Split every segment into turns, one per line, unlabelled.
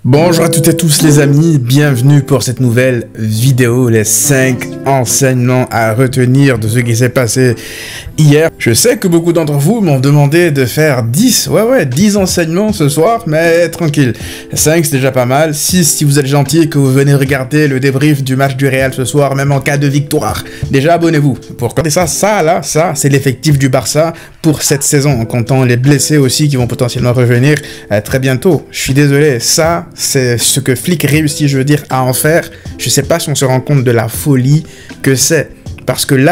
Bonjour à toutes et tous les amis, bienvenue pour cette nouvelle vidéo, les 5 enseignements à retenir de ce qui s'est passé hier. Je sais que beaucoup d'entre vous m'ont demandé de faire 10 enseignements ce soir, mais tranquille. 5 c'est déjà pas mal, 6 si vous êtes gentil et que vous venez regarder le débrief du match du Real ce soir, même en cas de victoire. Déjà abonnez-vous. Pour regarder ça c'est l'effectif du Barça pour cette saison, en comptant les blessés aussi qui vont potentiellement revenir très bientôt. Je suis désolé, ça c'est ce que Flick réussit, je veux dire, à en faire. Je sais pas si on se rend compte de la folie que c'est. Parce que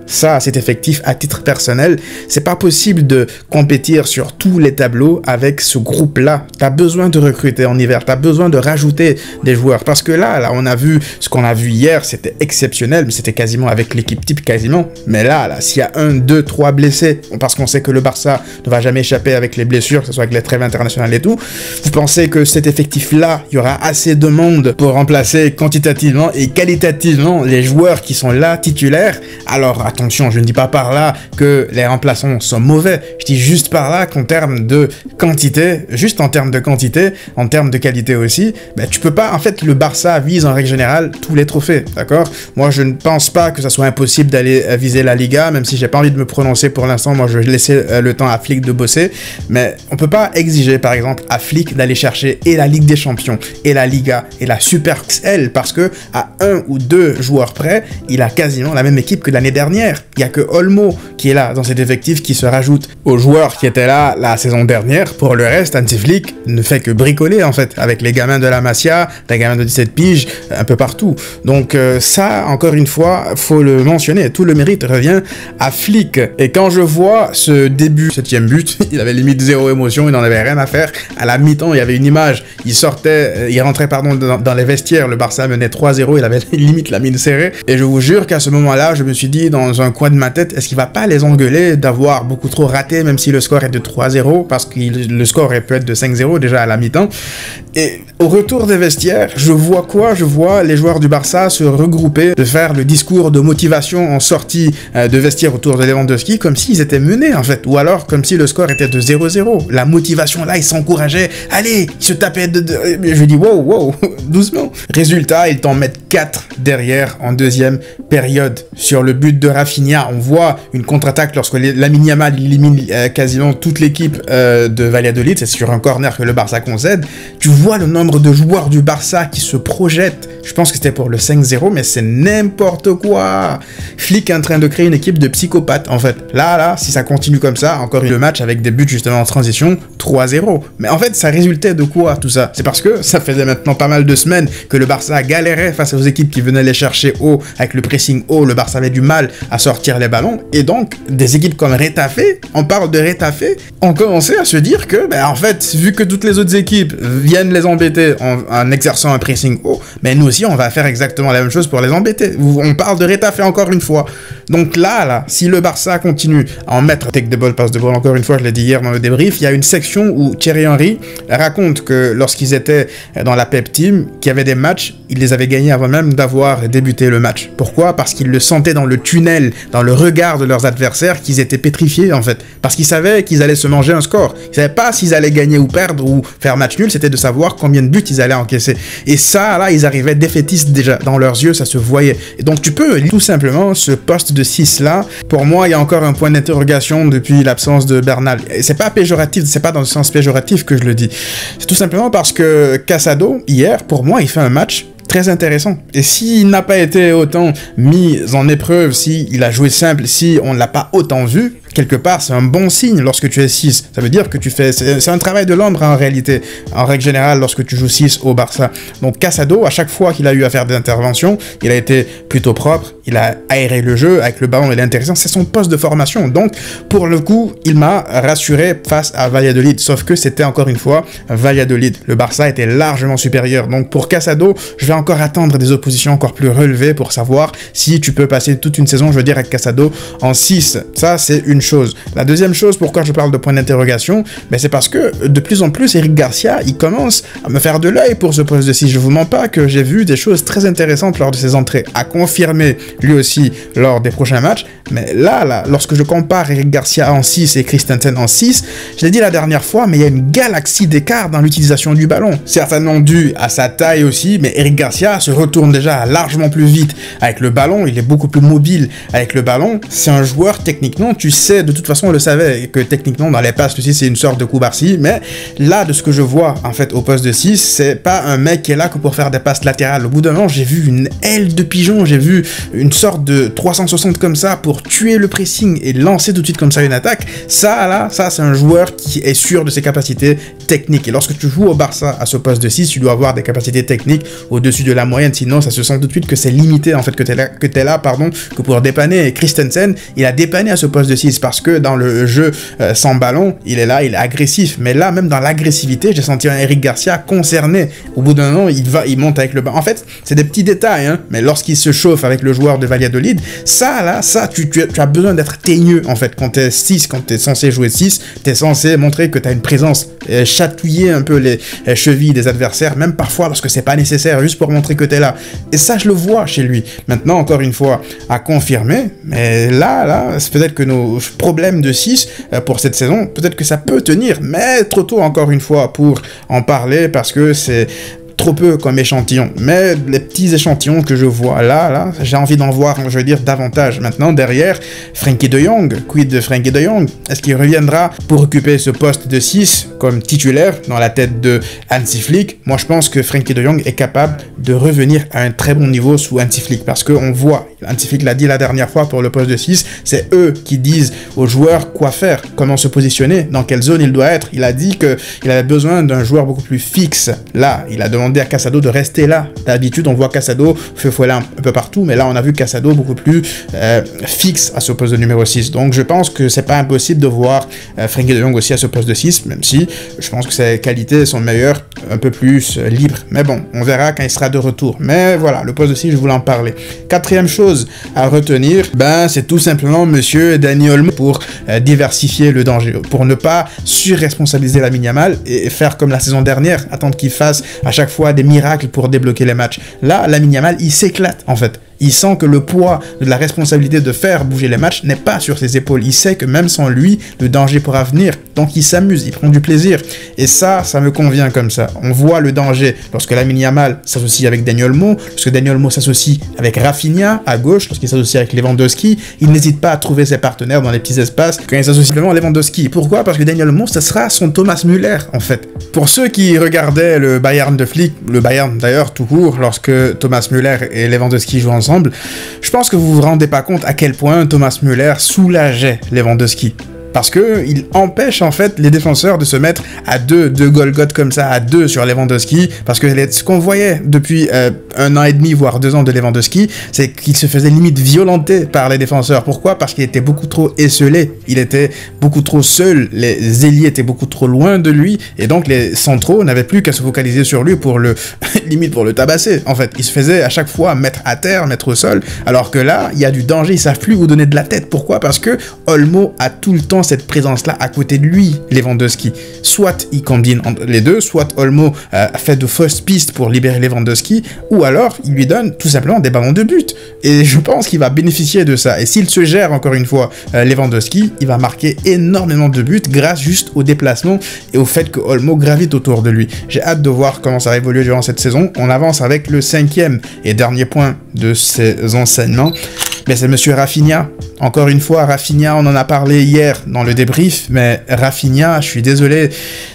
cet effectif, à titre personnel, c'est pas possible de compétir sur tous les tableaux avec ce groupe-là. T'as besoin de recruter en hiver, t'as besoin de rajouter des joueurs. Parce que là, on a vu ce qu'on a vu hier, c'était exceptionnel, mais c'était quasiment avec l'équipe type, quasiment. Mais là, s'il y a 1, 2, 3 blessés, parce qu'on sait que le Barça ne va jamais échapper avec les blessures, que ce soit avec les trêves internationales et tout, vous pensez que cet effectif-là, il y aura assez de monde pour remplacer quantitativement et qualitativement les joueurs qui sont là, titulaires? Alors attention, je ne dis pas par là que les remplaçants sont mauvais, je dis juste par là qu'en termes de quantité, en termes de qualité aussi, tu peux pas, en fait le Barça vise en règle générale tous les trophées, d'accord? Moi je ne pense pas que ça soit impossible d'aller viser la Liga, même si j'ai pas envie de me prononcer pour l'instant, moi je vais laisser le temps à Flick de bosser, mais on peut pas exiger par exemple à Flick d'aller chercher et la Ligue des Champions, et la Liga, et la Super XL, parce que à 1 ou 2 joueurs près, il a quasiment la même équipe que l'année dernière. Il n'y a que Olmo qui est là dans cet effectif qui se rajoute aux joueurs qui étaient là la saison dernière. Pour le reste, Hansi Flick ne fait que bricoler en fait avec les gamins de la Masia, les gamins de 17 piges, un peu partout. Donc ça, encore une fois, faut le mentionner. Tout le mérite revient à Flick. Et quand je vois ce début, 7e but, il avait limite zéro émotion, il n'en avait rien à faire. À la mi-temps, il y avait une image, il rentrait dans les vestiaires, le Barça menait 3-0, il avait limite la mine serrée. Et je vous jure qu'à ce moment-là, je me suis dit dans un coin de ma tête, est-ce qu'il va pas les engueuler d'avoir beaucoup trop raté, même si le score est de 3-0, parce que le score peut être de 5-0 déjà à la mi-temps. Et au retour des vestiaires, je vois quoi? Je vois les joueurs du Barça se regrouper, de faire le discours de motivation en sortie de vestiaire autour de Lewandowski, comme s'ils étaient menés en fait, ou alors comme si le score était de 0-0. La motivation là, ils s'encourageaient, allez, ils se tapaient je dis wow, doucement. Résultat, ils t'en mettent 4 derrière en deuxième période. Sur le but de Rafinha, on voit une contre-attaque lorsque Lamine Yamal élimine quasiment toute l'équipe de Valladolid. C'est sur un corner que le Barça concède. Tu vois le nombre de joueurs du Barça qui se projettent. Je pense que c'était pour le 5-0, mais c'est n'importe quoi. Flick est en train de créer une équipe de psychopathes, en fait. Là, si ça continue comme ça, encore le match avec des buts justement en transition, 3-0. Mais en fait, ça résultait de quoi tout ça? C'est parce que ça faisait maintenant pas mal de semaines que le Barça galérait face aux équipes qui venaient les chercher haut, avec le pressing haut, le Barça avait du mal à sortir les ballons, et donc des équipes comme Retafe, on parle de Retafe, ont commencé à se dire que, en fait, vu que toutes les autres équipes viennent les embêter en exerçant un pressing haut, mais nous aussi on va faire exactement la même chose pour les embêter. On parle de Retafe encore une fois. Donc là, si le Barça continue à en mettre take the ball, pass the ball, encore une fois, je l'ai dit hier dans le débrief, il y a une section où Thierry Henry raconte que lorsqu'ils étaient dans la Pep Team, qu'il y avait des matchs, ils les avaient gagnés avant même d'avoir débuté le match. Pourquoi? Parce qu'ils le sentaient dans le tunnel, dans le regard de leurs adversaires, qu'ils étaient pétrifiés en fait. Parce qu'ils savaient qu'ils allaient se manger un score. Ils savaient pas s'ils allaient gagner ou perdre ou faire match nul, c'était de savoir combien de buts ils allaient encaisser. Et ça, là, ils arrivaient défaitistes déjà. Dans leurs yeux, ça se voyait. Et donc tu peux tout simplement, ce poste de 6 là, pour moi, il y a encore un point d'interrogation depuis l'absence de Bernal. Et c'est pas péjoratif, c'est pas dans le sens péjoratif que je le dis. C'est tout simplement parce que Casado, hier, pour moi, il fait un match très intéressant. Et s'il n'a pas été autant mis en épreuve, s'il a joué simple, si on ne l'a pas autant vu, quelque part, c'est un bon signe lorsque tu es 6. Ça veut dire que tu fais... C'est un travail de l'ombre en réalité, en règle générale, lorsque tu joues 6 au Barça. Donc Casado, à chaque fois qu'il a eu à faire des interventions, il a été plutôt propre, il a aéré le jeu, avec le ballon, il est intéressant, c'est son poste de formation. Donc, pour le coup, il m'a rassuré face à Valladolid, sauf que c'était encore une fois Valladolid. Le Barça était largement supérieur. Donc pour Casado, je vais encore attendre des oppositions encore plus relevées pour savoir si tu peux passer toute une saison, je veux dire, avec Casado en 6. Ça, c'est une chose. La deuxième chose, pourquoi je parle de point d'interrogation, ben c'est parce que de plus en plus, Eric Garcia, il commence à me faire de l'œil pour ce poste de 6. Je vous mens pas que j'ai vu des choses très intéressantes lors de ses entrées, à confirmer lui aussi lors des prochains matchs. Mais là, lorsque je compare Eric Garcia en 6 et Christensen en 6, je l'ai dit la dernière fois, mais il y a une galaxie d'écart dans l'utilisation du ballon. Certainement dû à sa taille aussi, mais Eric Garcia se retourne déjà largement plus vite avec le ballon, il est beaucoup plus mobile avec le ballon. C'est un joueur, techniquement, tu sais, de toute façon on le savait, que techniquement dans les passes aussi c'est une sorte de Koubarsi, mais là de ce que je vois en fait au poste de 6, c'est pas un mec qui est là que pour faire des passes latérales. Au bout d'un moment, j'ai vu une aile de pigeon, j'ai vu une sorte de 360 comme ça pour tuer le pressing et lancer tout de suite comme ça une attaque. Ça c'est un joueur qui est sûr de ses capacités techniques. Et lorsque tu joues au Barça à ce poste de 6, tu dois avoir des capacités techniques au-dessus de la moyenne, sinon ça se sent tout de suite que c'est limité en fait, que t'es là, que pour dépanner. Et Christensen, il a dépanné à ce poste de 6 parce que dans le jeu sans ballon, il est là, il est agressif. Mais là, même dans l'agressivité, j'ai senti un Eric Garcia concerné. Au bout d'un moment, il monte avec le ballon. En fait, c'est des petits détails, hein, mais lorsqu'il se chauffe avec le joueur de Valladolid, tu as besoin d'être teigneux en fait. Quand t'es 6, quand t'es censé jouer 6, t'es censé montrer que t'as une présence, chatouiller un peu les chevilles des adversaires, même parfois lorsque c'est pas nécessaire, juste pour montrer que t'es là. Et ça, je le vois chez lui. Maintenant, encore une fois, à confirmer, mais là, c'est peut-être que nos problèmes de 6 pour cette saison, peut-être que ça peut tenir, mais trop tôt encore une fois pour en parler, parce que c'est trop peu comme échantillon, mais les petits échantillons que je vois là, j'ai envie d'en voir, je veux dire, davantage. Maintenant, derrière, Frenkie de Jong, quid de Frenkie de Jong? Est-ce qu'il reviendra pour occuper ce poste de 6 comme titulaire dans la tête de Hansi Flick? Moi, je pense que Frenkie de Jong est capable de revenir à un très bon niveau sous Hansi Flick, parce qu'on voit, Hansi Flick l'a dit la dernière fois pour le poste de 6, c'est eux qui disent aux joueurs quoi faire, comment se positionner, dans quelle zone il doit être. Il a dit qu'il avait besoin d'un joueur beaucoup plus fixe. Là, il a demandé à Casado de rester là. D'habitude, on voit Casado feu un peu partout, mais là, on a vu Casado beaucoup plus fixe à ce poste de numéro 6. Donc, je pense que c'est pas impossible de voir Frenkie de Jong aussi à ce poste de 6, même si je pense que ses qualités sont meilleures, un peu plus libres. Mais bon, on verra quand il sera de retour. Mais voilà, le poste de 6, je voulais en parler. Quatrième chose à retenir, c'est tout simplement monsieur Dani Olmo pour diversifier le danger, pour ne pas surresponsabiliser Lamine Yamal et faire comme la saison dernière, attendre qu'il fasse à chaque fois des miracles pour débloquer les matchs. Là, Lamine Yamal, il s'éclate en fait. Il sent que le poids de la responsabilité de faire bouger les matchs n'est pas sur ses épaules. Il sait que même sans lui, le danger pourra venir. Donc il s'amuse, il prend du plaisir. Et ça me convient comme ça. On voit le danger lorsque Lamine Yamal s'associe avec Dani Olmo, lorsque Dani Olmo s'associe avec Rafinha à gauche, lorsqu'il s'associe avec Lewandowski. Il n'hésite pas à trouver ses partenaires dans les petits espaces quand il s'associe simplement à Lewandowski. Pourquoi? Parce que Dani Olmo, ça sera son Thomas Müller en fait. Pour ceux qui regardaient le Bayern de Flick, le Bayern d'ailleurs tout court, lorsque Thomas Müller et Lewandowski jouent ensemble, je pense que vous vous rendez pas compte à quel point Thomas Müller soulageait Lewandowski. Parce qu'il empêche en fait les défenseurs de se mettre à deux Golgoth comme ça, à deux sur Lewandowski. Parce que ce qu'on voyait depuis 1 an et demi, voire 2 ans de Lewandowski, c'est qu'il se faisait limite violenter par les défenseurs. Pourquoi? Parce qu'il était beaucoup trop esselé, il était beaucoup trop seul, les ailiers étaient beaucoup trop loin de lui, et donc les centraux n'avaient plus qu'à se focaliser sur lui pour limite pour le tabasser. En fait, il se faisait à chaque fois mettre à terre, mettre au sol, alors que là, il y a du danger, ils savent plus où donner de la tête. Pourquoi? Parce que Olmo a tout le temps cette présence-là à côté de lui, Lewandowski. Soit il combine entre les deux, soit Olmo fait de fausses pistes pour libérer Lewandowski, ou alors il lui donne tout simplement des ballons de but. Et je pense qu'il va bénéficier de ça. Et s'il se gère encore une fois Lewandowski, il va marquer énormément de buts grâce juste au déplacement et au fait que Olmo gravite autour de lui. J'ai hâte de voir comment ça va évoluer durant cette saison. On avance avec le 5e et dernier point de ces enseignements. Mais c'est monsieur Rafinha. Encore une fois, Rafinha, on en a parlé hier dans le débrief, mais Rafinha, je suis désolé,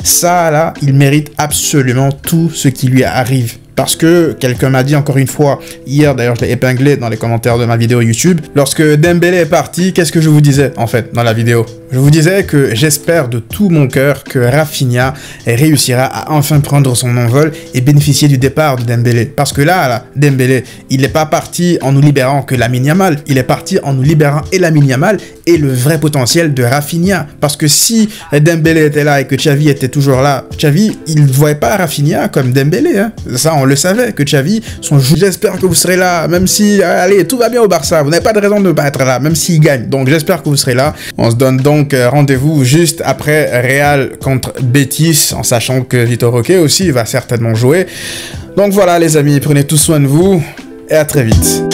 ça là, il mérite absolument tout ce qui lui arrive. Parce que quelqu'un m'a dit encore une fois, hier d'ailleurs je l'ai épinglé dans les commentaires de ma vidéo YouTube, lorsque Dembélé est parti, qu'est-ce que je vous disais en fait dans la vidéo? Je vous disais que j'espère de tout mon cœur que Rafinha réussira à enfin prendre son envol et bénéficier du départ de Dembélé. Parce que là, Dembélé, il n'est pas parti en nous libérant que Lamine Yamal, il est parti en nous libérant et Lamine Yamal et le vrai potentiel de Rafinha. Parce que si Dembélé était là et que Xavi était toujours là, Xavi, il ne voyait pas Rafinha comme Dembélé. Hein. Ça, on le savait que Xavi, j'espère que vous serez là, même si, allez, tout va bien au Barça, vous n'avez pas de raison de ne pas être là, même s'il gagne. Donc j'espère que vous serez là. On se donne donc rendez-vous juste après Real contre Betis, en sachant que Vitor Roque aussi va certainement jouer. Donc voilà les amis, prenez tous soin de vous et à très vite.